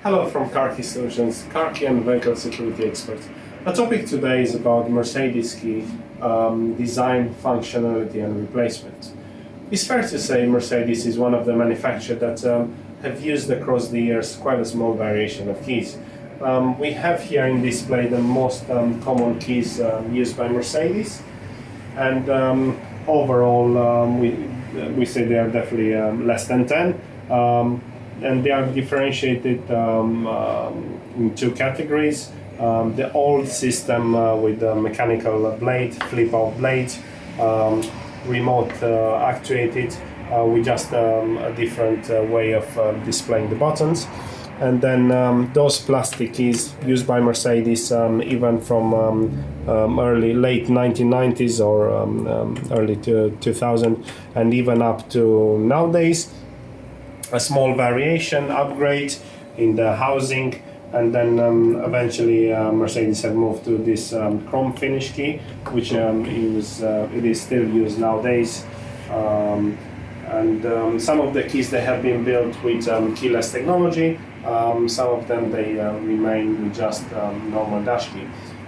Hello from Car Key Solutions, car key and vehicle security experts. The topic today is about Mercedes key design, functionality and replacement. It's fair to say Mercedes is one of the manufacturers that have used across the years quite a small variation of keys. We have here in display the most common keys used by Mercedes, and overall we say they are definitely less than 10. And they are differentiated in two categories. The old system with the mechanical blade, flip-out blade, remote actuated, with just a different way of displaying the buttons. And then those plastic keys used by Mercedes even from late 1990s or early 2000, and even up to nowadays. A small variation upgrade in the housing, and then eventually Mercedes have moved to this chrome finish key, which it is still used nowadays. Some of the keys they have been built with keyless technology. Some of them they remain with just normal dash key.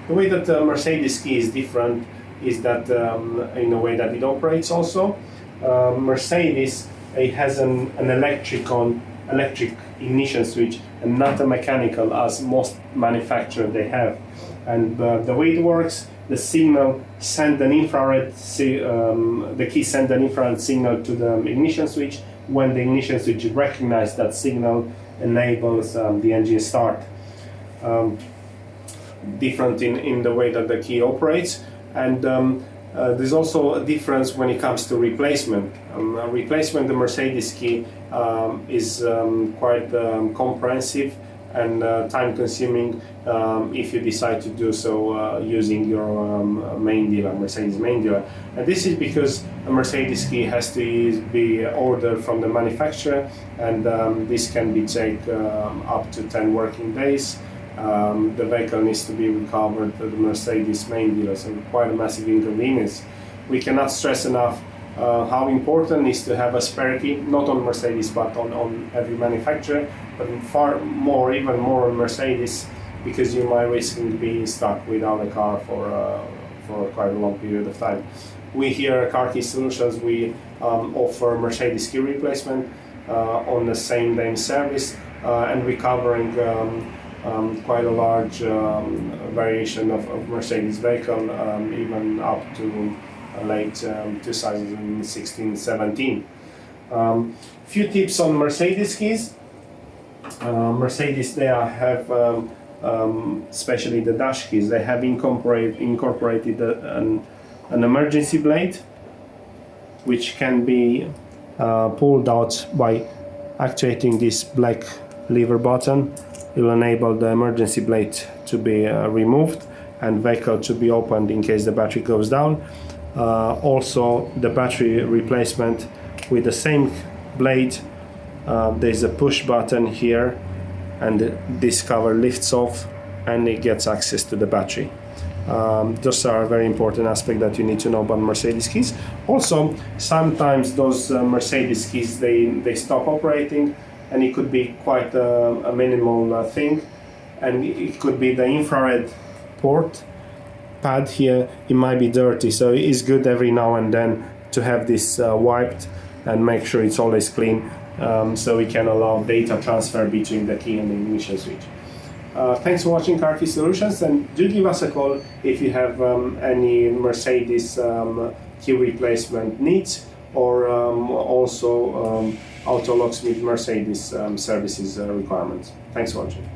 The way that the Mercedes key is different is that in a way that it operates also. Mercedes it has an electric ignition switch and not a mechanical, as most manufacturers they have. And the way it works, the signal send an infrared, the key send an infrared signal to the ignition switch. When the ignition switch recognizes that signal, enables the engine start. Different in the way that the key operates, and there's also a difference when it comes to replacement. Replacement, the Mercedes key is quite comprehensive and time-consuming if you decide to do so using your main dealer, Mercedes main dealer. And this is because a Mercedes key has to be ordered from the manufacturer, and this can be take up to 10 working days. The vehicle needs to be recovered to the Mercedes main dealer, so quite a massive inconvenience. We cannot stress enough how important it is to have a spare key, not on Mercedes but on every manufacturer, but even more on Mercedes, because you might risk being stuck without a car for quite a long period of time. We here at Car Key Solutions, we offer Mercedes key replacement on the same day service, and we're covering quite a large variation of Mercedes vehicle, even up to late 2016-17. Few tips on Mercedes keys. Mercedes, they have, especially the dash keys, they have incorporated an emergency blade, which can be pulled out by actuating this black lever button. It will enable the emergency blade to be removed and vehicle to be opened in case the battery goes down. Also, the battery replacement with the same blade, there's a push button here, and this cover lifts off and it gets access to the battery. Those are a very important aspect that you need to know about Mercedes keys. Also, sometimes those Mercedes keys they stop operating, and it could be quite a minimal thing, and it could be the infrared port pad here. It might be dirty, so it's good every now and then to have this wiped and make sure it's always clean, so we can allow data transfer between the key and the ignition switch. Thanks for watching Car Key Solutions, and do give us a call if you have any Mercedes key replacement needs, or also auto locks with Mercedes services requirements. Thanks for watching.